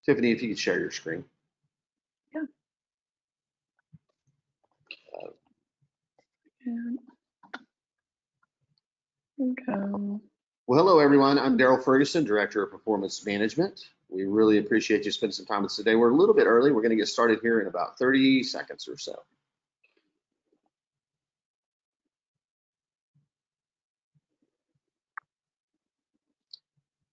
Tiffany, if you could share your screen. Yeah. Okay. Well, hello, everyone. I'm Daryl Ferguson, Director of Performance Management. We really appreciate you spending some time with us today. We're a little bit early. We're going to get started here in about 30 seconds or so.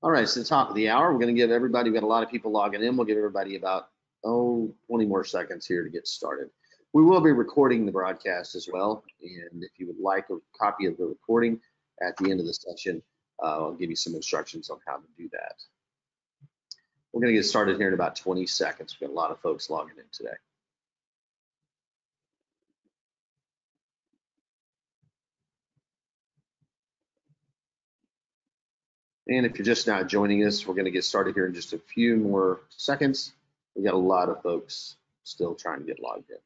All right, it's the top of the hour. We're going to give everybody, we've got a lot of people logging in. We'll give everybody about, 20 more seconds here to get started. We will be recording the broadcast as well. And if you would like a copy of the recording at the end of the session, I'll give you some instructions on how to do that. We're going to get started here in about 20 seconds. We've got a lot of folks logging in today. And if you're just now joining us, we're going to get started here in just a few more seconds. We got a lot of folks still trying to get logged in.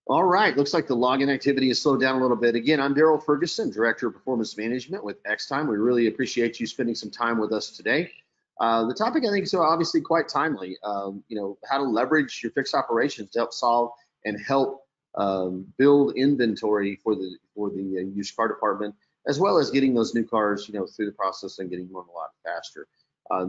All right, looks like the login activity has slowed down a little bit. Again, I'm Daryl Ferguson, Director of Performance Management with Xtime. We really appreciate you spending some time with us today. The topic I think is obviously quite timely. You know, how to leverage your fixed operations to help solve and help build inventory for the used car department, as well as getting those new cars, you know, through the process and getting them a lot faster.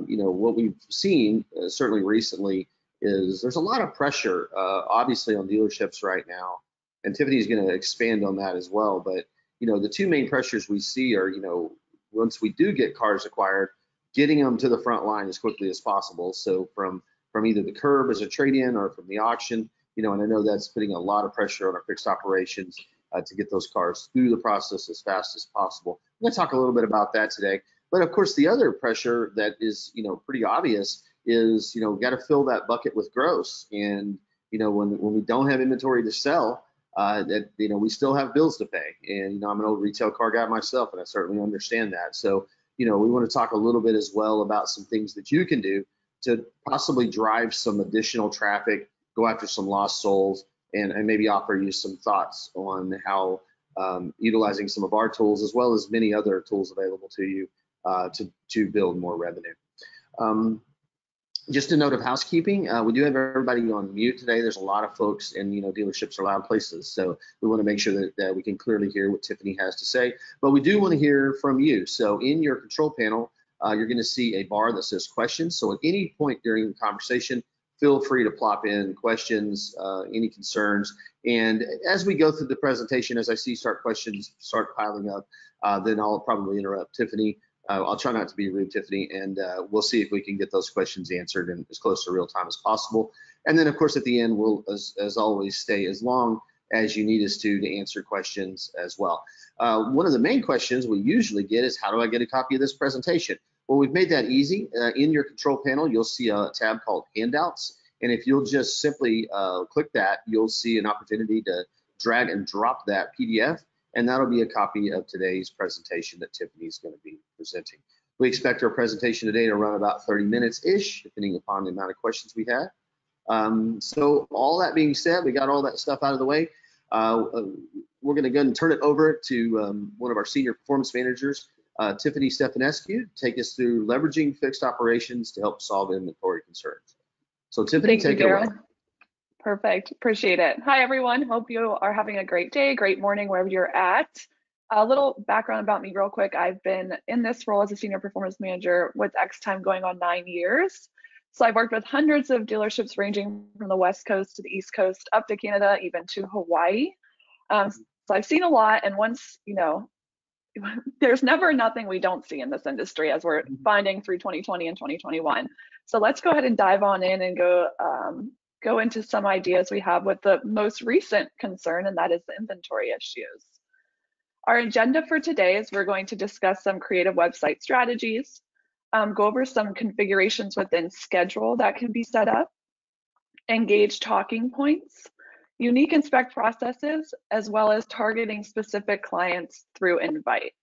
You know, what we've seen certainly recently is there's a lot of pressure, obviously, on dealerships right now, and Tiffany is going to expand on that as well. But you know, the two main pressures we see are, you know, once we do get cars acquired, getting them to the front line as quickly as possible. So from either the curb as a trade-in or from the auction, you know, and I know that's putting a lot of pressure on our fixed operations to get those cars through the process as fast as possible. I'm going to talk a little bit about that today. But of course, the other pressure that is, you know, pretty obvious is, you know, got to fill that bucket with gross. And, you know, when we don't have inventory to sell, that, you know, we still have bills to pay. And, you know, I'm an old retail car guy myself, and I certainly understand that. So, you know, we want to talk a little bit as well about some things that you can do to possibly drive some additional traffic, go after some lost souls, and maybe offer you some thoughts on how utilizing some of our tools, as well as many other tools available to you to build more revenue. Just a note of housekeeping, we do have everybody on mute today. There's a lot of folks, and you know, dealerships are loud places, so we want to make sure that we can clearly hear what Tiffany has to say. But we do want to hear from you. So in your control panel, you're going to see a bar that says questions. So at any point during the conversation, feel free to plop in questions, any concerns. And as we go through the presentation, as I see questions start piling up, then I'll probably interrupt Tiffany. I'll try not to be rude, Tiffany, and we'll see if we can get those questions answered in as close to real time as possible. And then, of course, at the end, we'll, as always, stay as long as you need us to answer questions as well. One of the main questions we usually get is, how do I get a copy of this presentation? Well, we've made that easy. In your control panel, you'll see a tab called Handouts. And if you'll just simply click that, you'll see an opportunity to drag and drop that PDF. And that'll be a copy of today's presentation that Tiffany is going to be presenting. We expect our presentation today to run about 30 minutes-ish, depending upon the amount of questions we have. So all that being said, we got all that stuff out of the way. We're going to go ahead and turn it over to one of our senior performance managers, Tiffany Stefanescu, to take us through leveraging fixed operations to help solve inventory concerns. So Tiffany, take it away. Perfect, appreciate it. Hi everyone, hope you are having a great day, great morning, wherever you're at. A little background about me real quick. I've been in this role as a senior performance manager with Xtime going on 9 years. So I've worked with hundreds of dealerships ranging from the West Coast to the East Coast, up to Canada, even to Hawaii. So I've seen a lot, and once, you know, there's never nothing we don't see in this industry, as we're finding through 2020 and 2021. So let's go ahead and dive on in and go into some ideas we have with the most recent concern, and that is the inventory issues. Our agenda for today is we're going to discuss some creative website strategies, go over some configurations within schedule that can be set up, engage talking points, unique inspect processes, as well as targeting specific clients through invite.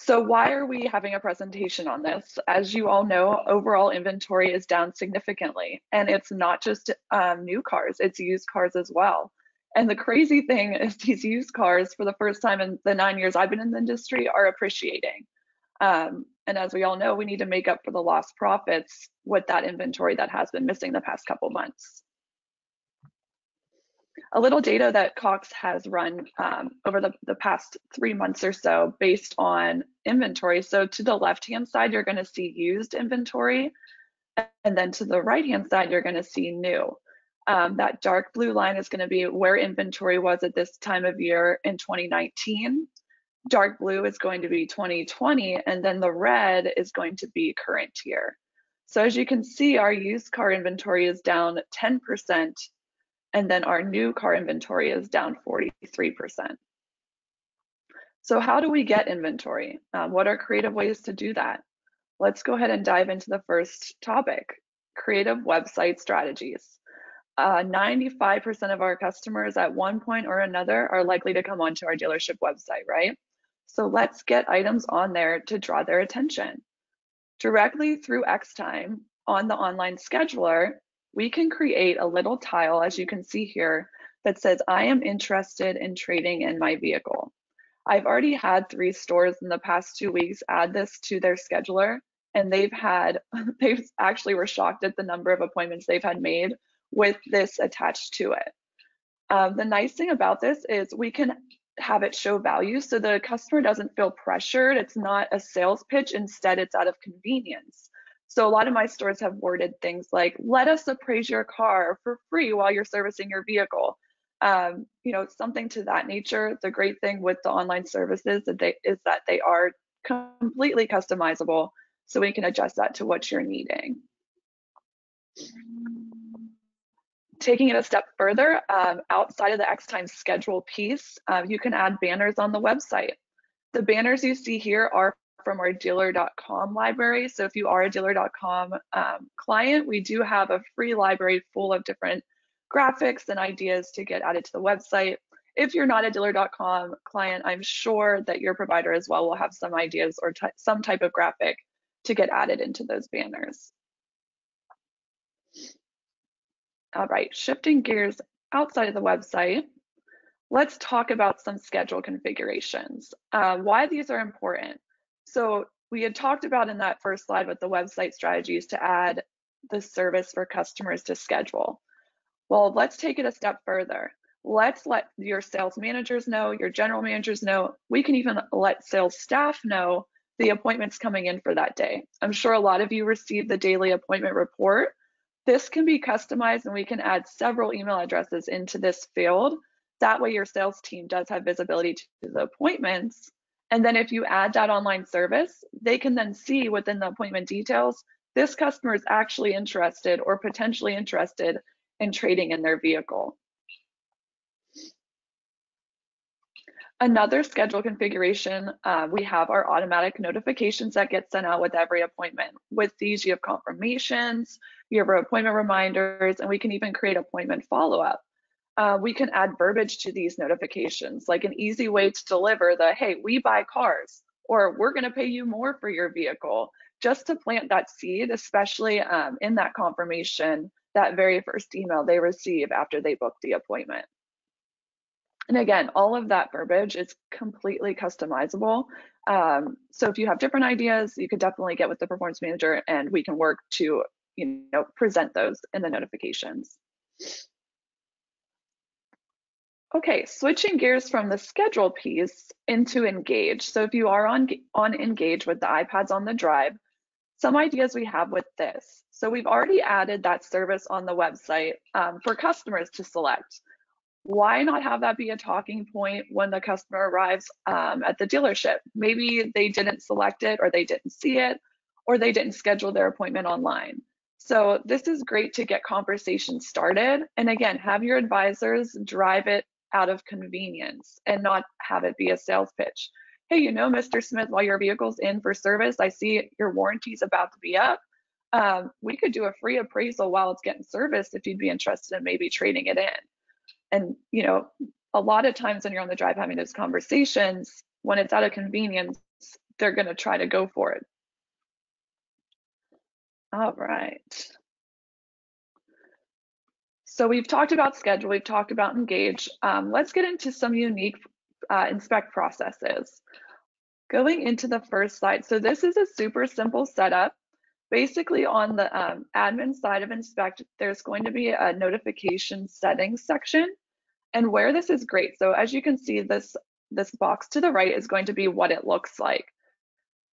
So why are we having a presentation on this? As you all know, overall inventory is down significantly, and it's not just new cars, it's used cars as well. And the crazy thing is these used cars, for the first time in the 9 years I've been in the industry, are appreciating. And as we all know, we need to make up for the lost profits with that inventory that has been missing the past couple months. A little data that Cox has run over the past 3 months or so based on inventory. So to the left-hand side, you're going to see used inventory. And then to the right-hand side, you're going to see new. That dark blue line is going to be where inventory was at this time of year in 2019. Dark blue is going to be 2020, and then the red is going to be current year. So as you can see, our used car inventory is down 10%, and then our new car inventory is down 43%. So how do we get inventory? What are creative ways to do that? Let's go ahead and dive into the first topic, creative website strategies. 95% of our customers at one point or another are likely to come onto our dealership website, right? So let's get items on there to draw their attention. Directly through Xtime on the online scheduler, we can create a little tile, as you can see here, that says, I am interested in trading in my vehicle. I've already had 3 stores in the past 2 weeks add this to their scheduler, and they actually were shocked at the number of appointments they've had made with this attached to it. The nice thing about this is we can have it show value so the customer doesn't feel pressured. It's not a sales pitch, instead it's out of convenience. So a lot of my stores have worded things like, let us appraise your car for free while you're servicing your vehicle. You know, something to that nature. The great thing with the online services is that they are completely customizable, so we can adjust that to what you're needing. Taking it a step further, outside of the Xtime schedule piece, you can add banners on the website. The banners you see here are from our dealer.com library. So if you are a dealer.com client, we do have a free library full of different graphics and ideas to get added to the website. If you're not a dealer.com client, I'm sure that your provider as well will have some ideas or some type of graphic to get added into those banners. All right, shifting gears outside of the website, let's talk about some schedule configurations. Why these are important. So we had talked about in that first slide with the website strategies to add the service for customers to schedule. Well, let's take it a step further. Let's let your sales managers know, your general managers know. We can even let sales staff know the appointments coming in for that day. I'm sure a lot of you receive the daily appointment report. This can be customized, and we can add several email addresses into this field. That way your sales team does have visibility to the appointments. And then if you add that online service, they can then see within the appointment details, this customer is actually interested or potentially interested in trading in their vehicle. Another schedule configuration, we have our automatic notifications that get sent out with every appointment. With these, you have confirmations, you have appointment reminders, and we can even create appointment follow-up. We can add verbiage to these notifications, like an easy way to deliver the, hey, we buy cars, or we're gonna pay you more for your vehicle, just to plant that seed, especially in that confirmation, that very first email they receive after they book the appointment. And again, all of that verbiage is completely customizable. So if you have different ideas, you could definitely get with the performance manager, and we can work to, present those in the notifications. Okay, switching gears from the schedule piece into Engage. So if you are on Engage with the iPads on the drive, some ideas we have with this. So we've already added that service on the website for customers to select. Why not have that be a talking point when the customer arrives at the dealership? Maybe they didn't select it, or they didn't see it, or they didn't schedule their appointment online. So this is great to get conversations started. And again, have your advisors drive it out of convenience and not have it be a sales pitch. Hey, Mr. Smith, while your vehicle's in for service, I see your warranty's about to be up. We could do a free appraisal while it's getting serviced if you'd be interested in maybe trading it in. And, a lot of times when you're on the drive having those conversations, when it's out of convenience, they're going to try to go for it. All right. So we've talked about schedule, we've talked about engage. Let's get into some unique inspect processes. Going into the first slide. So this is a super simple setup. Basically on the admin side of inspect, there's going to be a notification settings section. And where this is great, so as you can see, this box to the right is going to be what it looks like.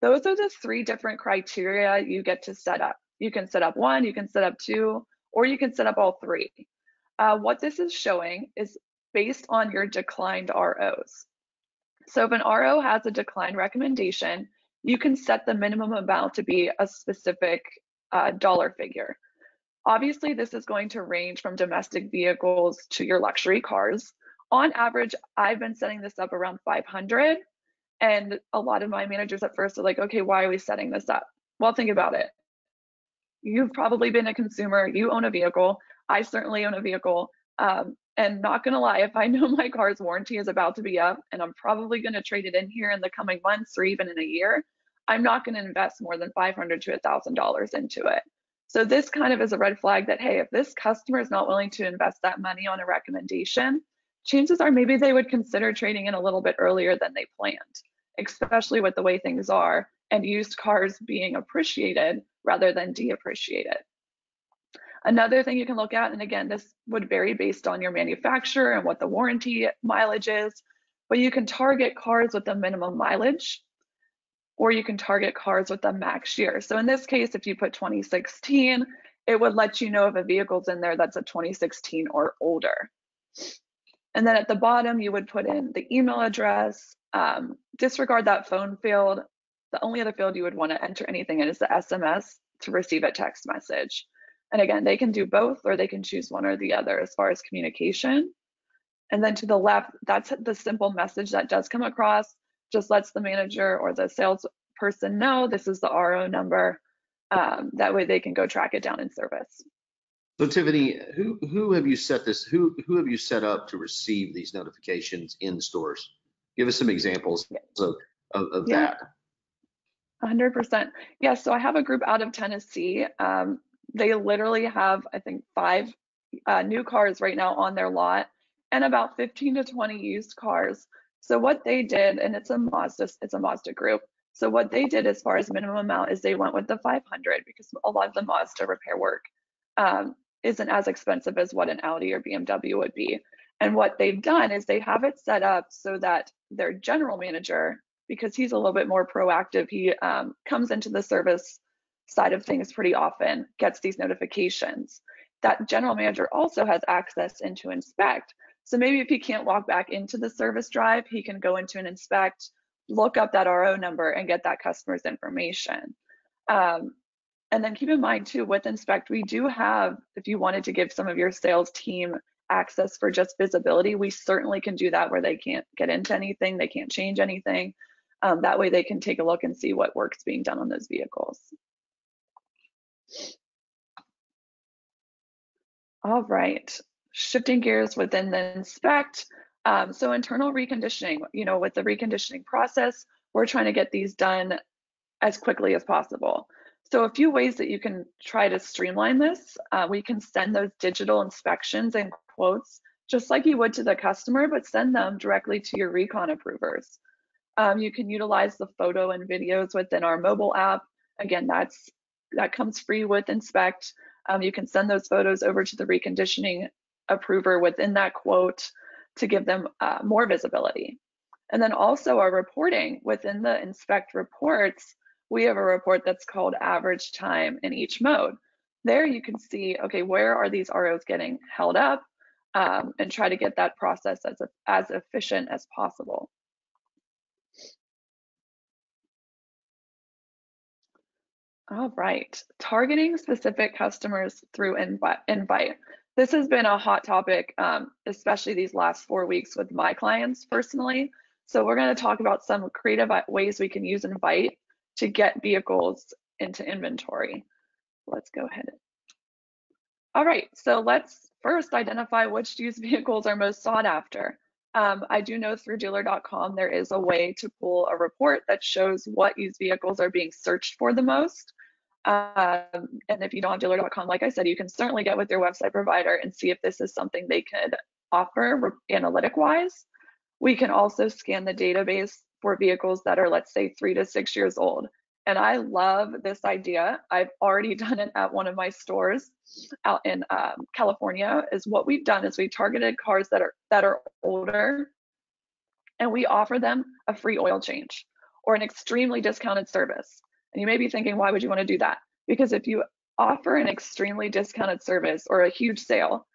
Those are the 3 different criteria you get to set up. You can set up 1, you can set up 2, or you can set up all 3. What this is showing is based on your declined ROs. So if an RO has a declined recommendation, you can set the minimum amount to be a specific dollar figure. Obviously, this is going to range from domestic vehicles to your luxury cars. On average, I've been setting this up around 500. And a lot of my managers at first are like, okay, why are we setting this up? Well, think about it. You've probably been a consumer, you own a vehicle. I certainly own a vehicle. And not gonna lie, if I know my car's warranty is about to be up and I'm probably gonna trade it in here in the coming months or even in a year, I'm not gonna invest more than $500 to $1,000 into it. So this kind of is a red flag that, hey, if this customer is not willing to invest that money on a recommendation, chances are maybe they would consider trading in a little bit earlier than they planned, especially with the way things are and used cars being appreciated rather than deappreciated. Another thing you can look at, and again, this would vary based on your manufacturer and what the warranty mileage is, but you can target cars with a minimum mileage, or you can target cars with a max year. So in this case, if you put 2016, it would let you know if a vehicle's in there that's a 2016 or older. And then at the bottom, you would put in the email address, disregard that phone field. The only other field you would want to enter anything in is the SMS to receive a text message. And again, they can do both or they can choose one or the other as far as communication. And then to the left, that's the simple message that does come across, just lets the manager or the salesperson know this is the RO number. That way they can go track it down in service. So Tiffany, who have you set this? Who have you set up to receive these notifications in stores? Give us some examples of that. 100%. Yes, so I have a group out of Tennessee. They literally have, I think, 5 new cars right now on their lot and about 15 to 20 used cars. So what they did, and it's a Mazda group. So what they did as far as minimum amount is they went with the 500 because a lot of the Mazda repair work isn't as expensive as what an Audi or BMW would be. And what they've done is they have it set up so that their general manager, because he's a little bit more proactive, he comes into the service side of things pretty often, gets these notifications. That general manager also has access into inspect. So maybe if he can't walk back into the service drive, he can go into an inspect, look up that RO number and get that customer's information. And then keep in mind too, with inspect, we do have, if you wanted to give some of your sales team access for just visibility, we certainly can do that where they can't get into anything, they can't change anything. That way they can take a look and see what work's being done on those vehicles. All right, shifting gears within the inspect. So internal reconditioning, with the reconditioning process, we're trying to get these done as quickly as possible. So a few ways that you can try to streamline this, we can send those digital inspections and quotes just like you would to the customer, but send them directly to your recon approvers. You can utilize the photo and videos within our mobile app. Again, that comes free with inspect. You can send those photos over to the reconditioning approver within that quote to give them more visibility. And then also our reporting within the inspect reports, we have a report that's called average time in each mode. There you can see, okay, where are these ROs getting held up, and try to get that process as efficient as possible. All right, targeting specific customers through invite. This has been a hot topic, especially these last 4 weeks with my clients personally. So we're going to talk about some creative ways we can use invite to get vehicles into inventory. Let's go ahead. All right, so let's first identify which used vehicles are most sought after. I do know through dealer.com there is a way to pull a report that shows what used vehicles are being searched for the most. And if you don't have dealer.com, like I said, you can certainly get with your website provider and see if this is something they could offer analytic wise. We can also scan the database for vehicles that are, let's say, 3 to 6 years old. And I love this idea. I've already done it at one of my stores out in California. Is what we've done is we targeted cars that are older, and we offer them a free oil change or an extremely discounted service. And you may be thinking, why would you want to do that? Because if you offer an extremely discounted service or a huge sale,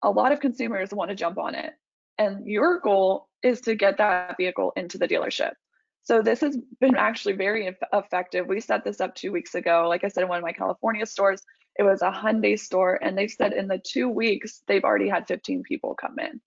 a lot of consumers want to jump on it. And your goal is to get that vehicle into the dealership. So this has been actually very effective. We set this up 2 weeks ago. Like I said, in one of my California stores, it was a Hyundai store, and they've said in the 2 weeks, they've already had 15 people come in.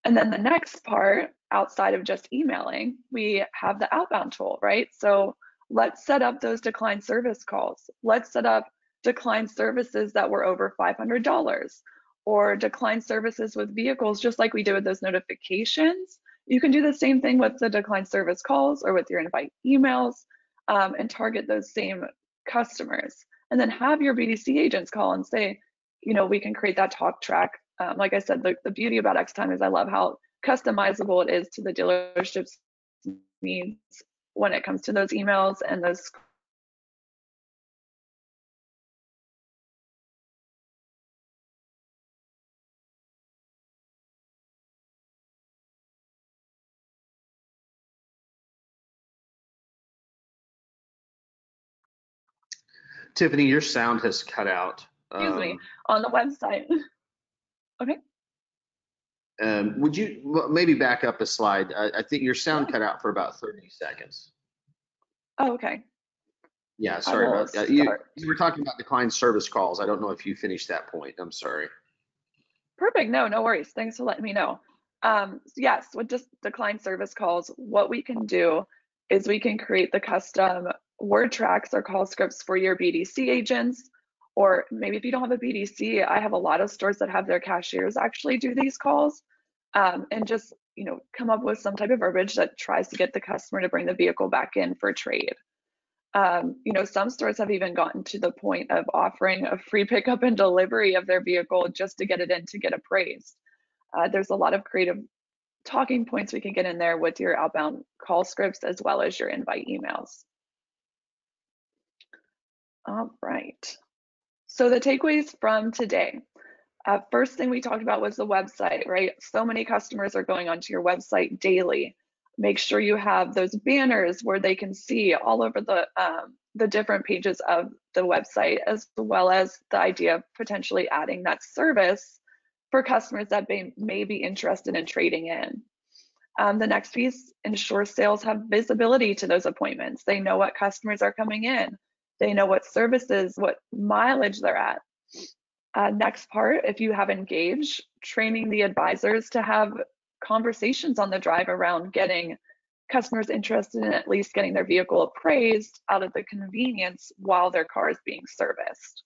And then the next part, outside of just emailing, we have the outbound tool, right? So let's set up those declined service calls. Let's set up declined services that were over $500 or declined services with vehicles, just like we did with those notifications. You can do the same thing with the declined service calls or with your invite emails, and target those same customers. And then have your BDC agents call and say, we can create that talk track. Like I said, the beauty about Xtime is I love how customizable it is to the dealership's needs when it comes to those emails and those. Tiffany, your sound has cut out. Excuse me, on the website. Okay. Would you maybe back up a slide? I think your sound cut out for about 30 seconds. Oh, okay. Yeah, sorry about that. You were talking about declined service calls. I don't know if you finished that point. I'm sorry. Perfect. No worries. Thanks for letting me know. Yes, with just declined service calls, what we can do is we can create the custom word tracks or call scripts for your BDC agents. Or maybe if you don't have a BDC, I have a lot of stores that have their cashiers actually do these calls, and just come up with some type of verbiage that tries to get the customer to bring the vehicle back in for trade. Some stores have even gotten to the point of offering a free pickup and delivery of their vehicle just to get it in to get appraised. There's a lot of creative talking points we can get in there with your outbound call scripts as well as your invite emails. All right. So the takeaways from today. First thing we talked about was the website, right? So many customers are going onto your website daily. Make sure you have those banners where they can see all over the different pages of the website, as well as the idea of potentially adding that service for customers that may be interested in trading in. The next piece, ensure sales have visibility to those appointments. They know what customers are coming in. They know what services, what mileage they're at. Next part, if you have engaged, training the advisors to have conversations on the drive around getting customers interested in at least getting their vehicle appraised out of the convenience while their car is being serviced.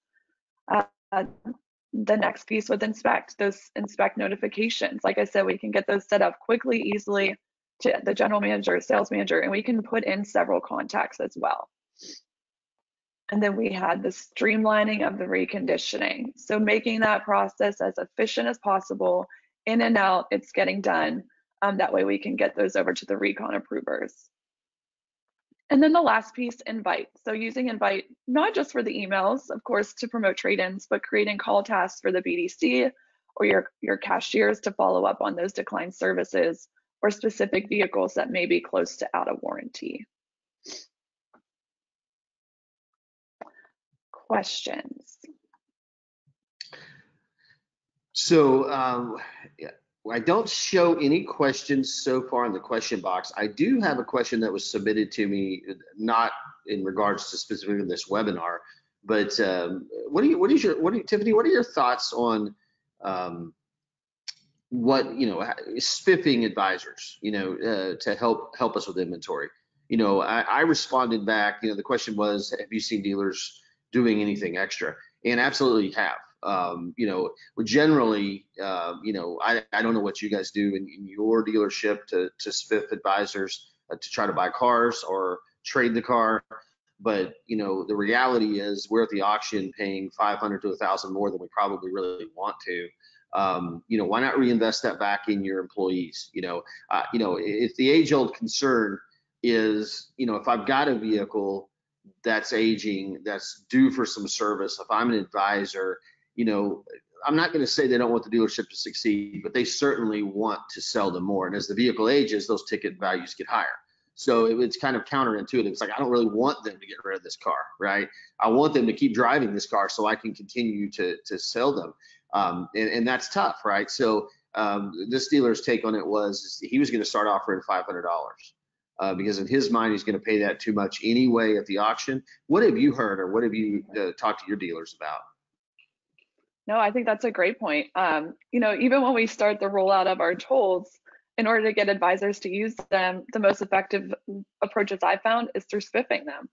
The next piece with inspect, those inspect notifications. Like I said, we can get those set up quickly, easily to the general manager, sales manager, and we can put in several contacts as well. And then we had the streamlining of the reconditioning. So making that process as efficient as possible, in and out, it's getting done. That way we can get those over to the recon approvers. And then the last piece, invite. So using invite, not just for the emails, of course, to promote trade-ins, but creating call tasks for the BDC or your cashiers to follow up on those declined services or specific vehicles that may be close to out of warranty. Questions? So I don't show any questions so far in the question box. I do have a question that was submitted to me, not in regards to specifically this webinar, but Tiffany, what are your thoughts on spiffing advisors, to help us with inventory? I responded back, the question was, have you seen dealers doing anything extra? And absolutely have. Generally, I don't know what you guys do in your dealership to spiff advisors to try to buy cars or trade the car. But the reality is we're at the auction paying 500 to 1,000 more than we probably really want to. Why not reinvest that back in your employees? If the age-old concern is, if I've got a vehicle that's aging, that's due for some service, if I'm an advisor, I'm not going to say they don't want the dealership to succeed, but they certainly want to sell them more. And as the vehicle ages, those ticket values get higher. So it's kind of counterintuitive. It's like, I don't really want them to get rid of this car, right? I want them to keep driving this car so I can continue to sell them. And that's tough, right? So this dealer's take on it was he was going to start offering $500 because in his mind, he's going to pay that too much anyway at the auction. What have you heard, or what have you talked to your dealers about? No, I think that's a great point. Even when we start the rollout of our tools, in order to get advisors to use them, the most effective approaches I've found is through spiffing them.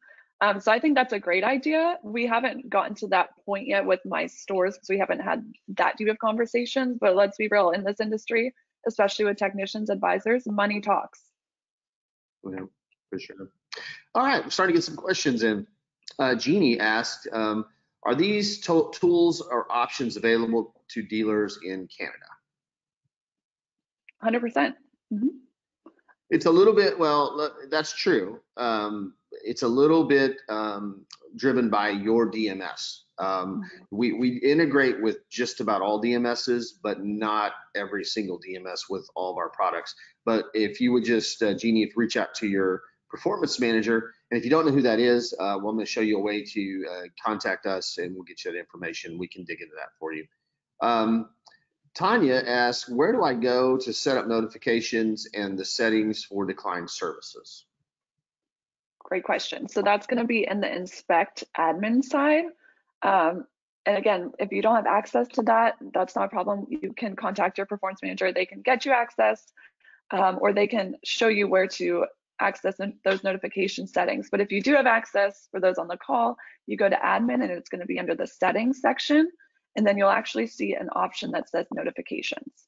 So I think that's a great idea. We haven't gotten to that point yet with my stores because we haven't had that deep of conversations, but let's be real, in this industry, especially with technicians, advisors, money talks. Yeah, for sure. All right, we're starting to get some questions in. Jeannie asked, are these tools or options available to dealers in Canada? 100%. Mm-hmm. It's a little bit, well, that's true. It's a little bit driven by your DMS. We integrate with just about all DMSs, but not every single DMS with all of our products. But if you would just, Jeannie, reach out to your performance manager, and if you don't know who that is, well, I'm going to show you a way to contact us, and we'll get you that information. We can dig into that for you. Tanya asks, where do I go to set up notifications and the settings for declined services? Great question. So that's going to be in the inspect admin side. And again, if you don't have access to that, that's not a problem. You can contact your performance manager. They can get you access, or they can show you where to access those notification settings. But if you do have access, for those on the call, you go to admin and it's going to be under the settings section. And then you'll actually see an option that says notifications.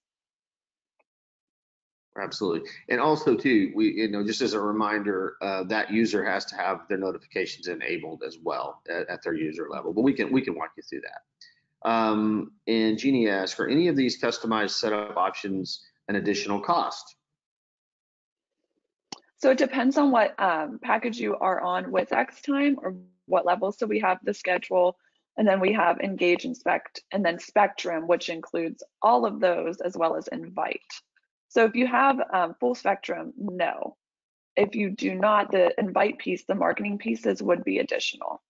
Absolutely. And also too, we, just as a reminder, that user has to have their notifications enabled as well at their user level, but we can walk you through that. And Jeannie asked, are any of these customized setup options an additional cost? So it depends on what package you are on with Xtime or what level. So we have the schedule, and then we have Engage, Inspect, and then Spectrum, which includes all of those as well as Invite. So if you have full Spectrum, no. If you do not, the Invite piece, the marketing pieces would be additional.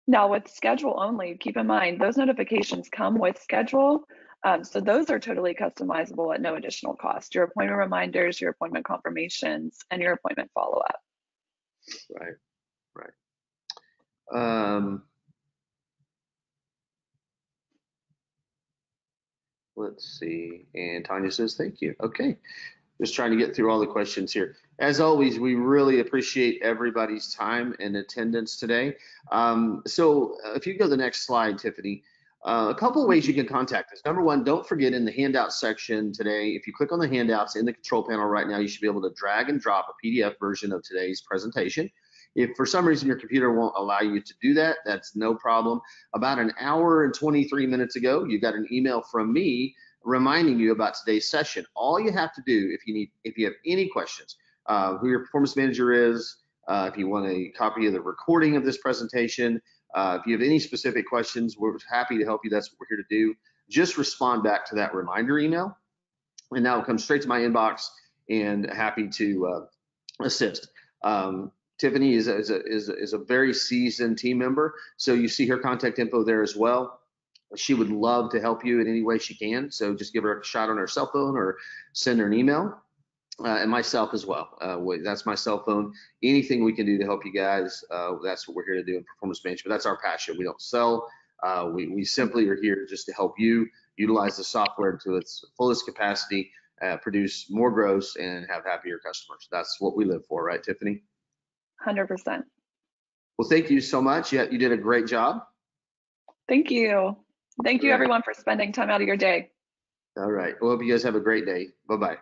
Now with Schedule only, keep in mind, those notifications come with Schedule. So those are totally customizable at no additional cost. Your appointment reminders, your appointment confirmations, and your appointment follow-up. Right. Let's see. And Tanya says, thank you. Okay. Just trying to get through all the questions here. As always, we really appreciate everybody's time and attendance today. So if you go to the next slide, Tiffany, a couple of ways you can contact us. Number one, don't forget in the handout section today, if you click on the handouts in the control panel right now, you should be able to drag and drop a PDF version of today's presentation. If for some reason your computer won't allow you to do that, that's no problem. About an hour and 23 minutes ago, you got an email from me reminding you about today's session. All you have to do, if you have any questions, who your performance manager is, if you want a copy of the recording of this presentation, if you have any specific questions, we're happy to help you. That's what we're here to do. Just respond back to that reminder email, and that will come straight to my inbox, and happy to assist. Tiffany is a very seasoned team member, so you see her contact info there as well. She would love to help you in any way she can, so just give her a shot on her cell phone or send her an email, and myself as well. That's my cell phone. Anything we can do to help you guys, that's what we're here to do in performance management. That's our passion. We don't sell. We simply are here just to help you utilize the software to its fullest capacity, produce more gross, and have happier customers. That's what we live for, right, Tiffany? 100%. Well, thank you so much. Yeah, you did a great job. Thank you. Thank you, everyone, for spending time out of your day. All right. Well, hope you guys have a great day. Bye-bye.